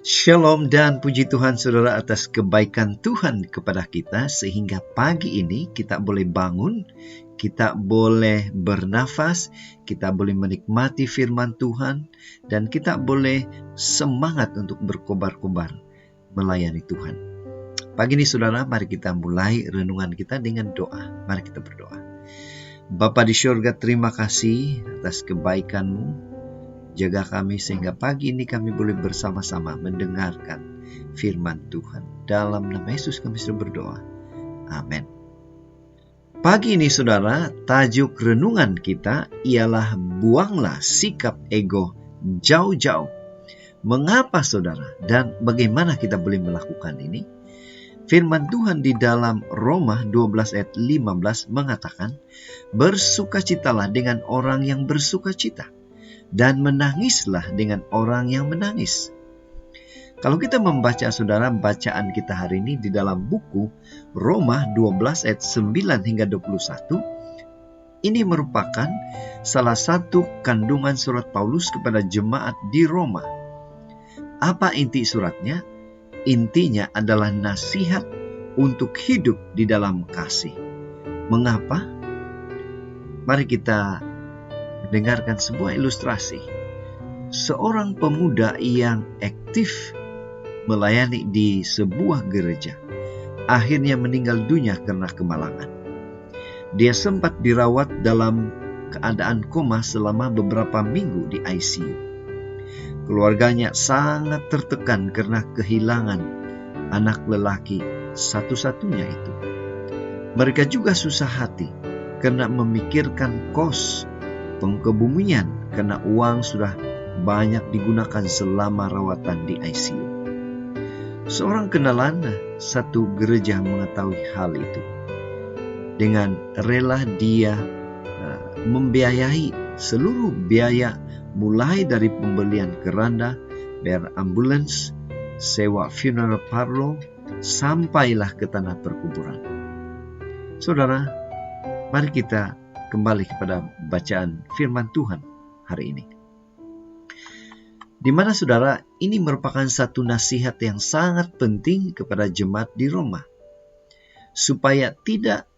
Shalom dan puji Tuhan saudara atas kebaikan Tuhan kepada kita sehingga pagi ini kita boleh bangun, kita boleh bernafas, kita boleh menikmati firman Tuhan, dan kita boleh semangat untuk berkobar-kobar melayani Tuhan. Pagi ini saudara, mari kita mulai renungan kita dengan doa. Mari kita berdoa. Bapa di surga, terima kasih atas kebaikan-Mu. Jaga kami sehingga pagi ini kami boleh bersama-sama mendengarkan firman Tuhan. Dalam nama Yesus kami sudah berdoa. Amin. Pagi ini saudara, tajuk renungan kita ialah buanglah sikap ego jauh-jauh. Mengapa saudara dan bagaimana kita boleh melakukan ini? Firman Tuhan di dalam Roma 12 ayat 15 mengatakan, bersukacitalah dengan orang yang bersukacita, dan menangislah dengan orang yang menangis. Kalau kita membaca saudara bacaan kita hari ini di dalam buku Roma 12 ayat 9 hingga 21, ini merupakan salah satu kandungan surat Paulus kepada jemaat di Roma. Apa inti suratnya? Intinya adalah nasihat untuk hidup di dalam kasih. Mengapa? Mari kita dengarkan sebuah ilustrasi. Seorang pemuda yang aktif melayani di sebuah gereja akhirnya meninggal dunia karena kemalangan. Dia sempat dirawat dalam keadaan koma selama beberapa minggu di ICU. Keluarganya sangat tertekan karena kehilangan anak lelaki satu-satunya itu. Mereka juga susah hati karena memikirkan kos pengkebumian karena uang sudah banyak digunakan selama rawatan di ICU. Seorang kenalan satu gereja mengetahui hal itu. Dengan rela dia membiayai seluruh biaya mulai dari pembelian keranda, bayar ambulans, sewa funeral parlor, sampailah ke tanah perkuburan. Saudara, mari kita kembali kepada bacaan firman Tuhan hari ini. Di mana saudara, ini merupakan satu nasihat yang sangat penting kepada jemaat di Roma. Supaya tidak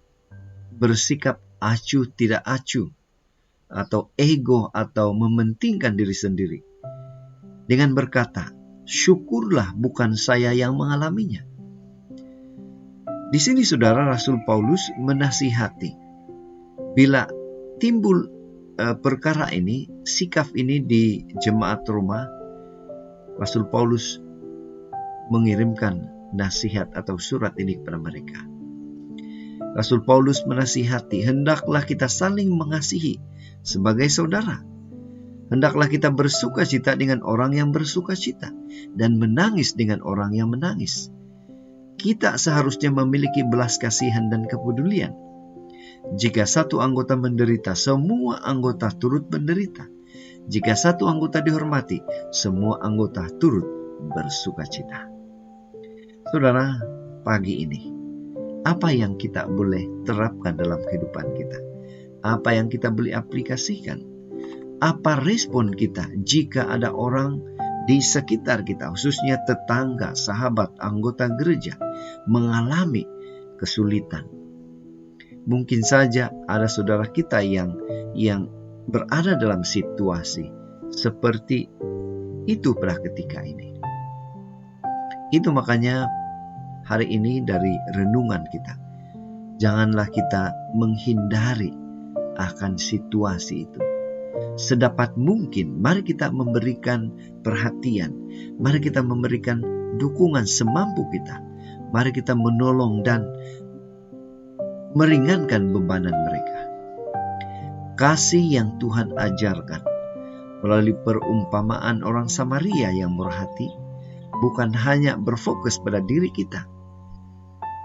bersikap acuh tidak acuh, atau ego atau mementingkan diri sendiri. Dengan berkata, syukurlah bukan saya yang mengalaminya. Di sini saudara, Rasul Paulus menasihati. Bila timbul perkara ini, sikap ini di jemaat Roma, Rasul Paulus mengirimkan nasihat atau surat ini kepada mereka. Rasul Paulus menasihati, hendaklah kita saling mengasihi sebagai saudara. Hendaklah kita bersukacita dengan orang yang bersukacita dan menangis dengan orang yang menangis. Kita seharusnya memiliki belas kasihan dan kepedulian. Jika satu anggota menderita, semua anggota turut menderita. Jika satu anggota dihormati, semua anggota turut bersukacita. Saudara, pagi ini, apa yang kita boleh terapkan dalam kehidupan kita? Apa yang kita boleh aplikasikan? Apa respon kita jika ada orang di sekitar kita, khususnya tetangga, sahabat, anggota gereja, mengalami kesulitan? Mungkin saja ada saudara kita yang berada dalam situasi seperti itu pada ketika ini. Itu makanya hari ini dari renungan kita, janganlah kita menghindari akan situasi itu. Sedapat mungkin, mari kita memberikan perhatian, mari kita memberikan dukungan semampu kita, mari kita menolong dan meringankan bebanan mereka. Kasih yang Tuhan ajarkan melalui perumpamaan orang Samaria yang murah hati bukan hanya berfokus pada diri kita,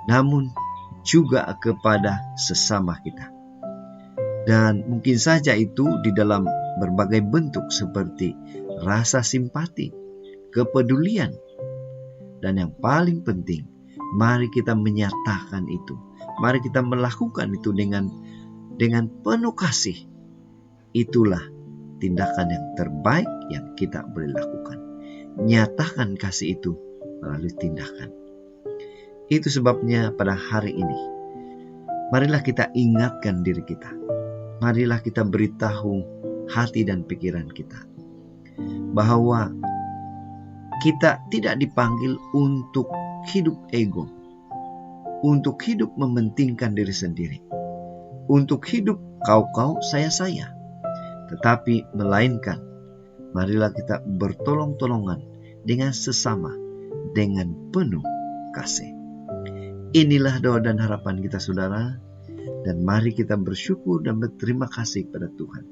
namun juga kepada sesama kita. Dan mungkin saja itu di dalam berbagai bentuk seperti rasa simpati, kepedulian, dan yang paling penting, mari kita menyatakan itu. Mari kita melakukan itu dengan penuh kasih. Itulah tindakan yang terbaik yang kita boleh lakukan. nyatakan kasih itu melalui tindakan. Itu sebabnya pada hari ini, marilah kita ingatkan diri kita. Marilah kita beritahu hati dan pikiran kita bahwa kita tidak dipanggil untuk hidup ego, untuk hidup mementingkan diri sendiri, untuk hidup kau-kau, saya-saya, tetapi melainkan marilah kita bertolong-tolongan dengan sesama dengan penuh kasih. Inilah doa dan harapan kita, saudara, dan mari kita bersyukur dan berterima kasih kepada Tuhan,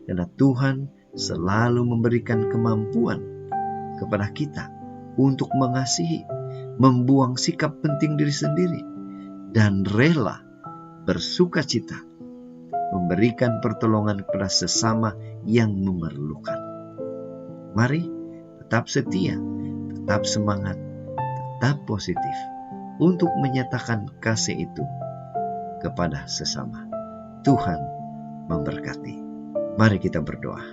karena Tuhan selalu memberikan kemampuan kepada kita untuk mengasihi, membuang sikap penting diri sendiri, dan rela bersuka cita memberikan pertolongan kepada sesama yang memerlukan. Mari tetap setia, tetap semangat, tetap positif untuk menyatakan kasih itu kepada sesama. Tuhan memberkati. Mari kita berdoa.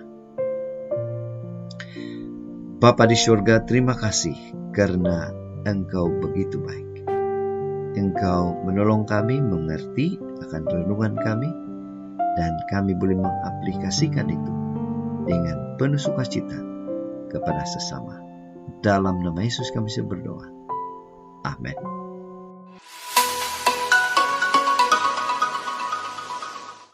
Bapa di surga, terima kasih karena Engkau begitu baik. Engkau menolong kami mengerti akan renungan kami, dan kami boleh mengaplikasikan itu dengan penuh sukacita kepada sesama. Dalam nama Yesus kami berdoa. Amin.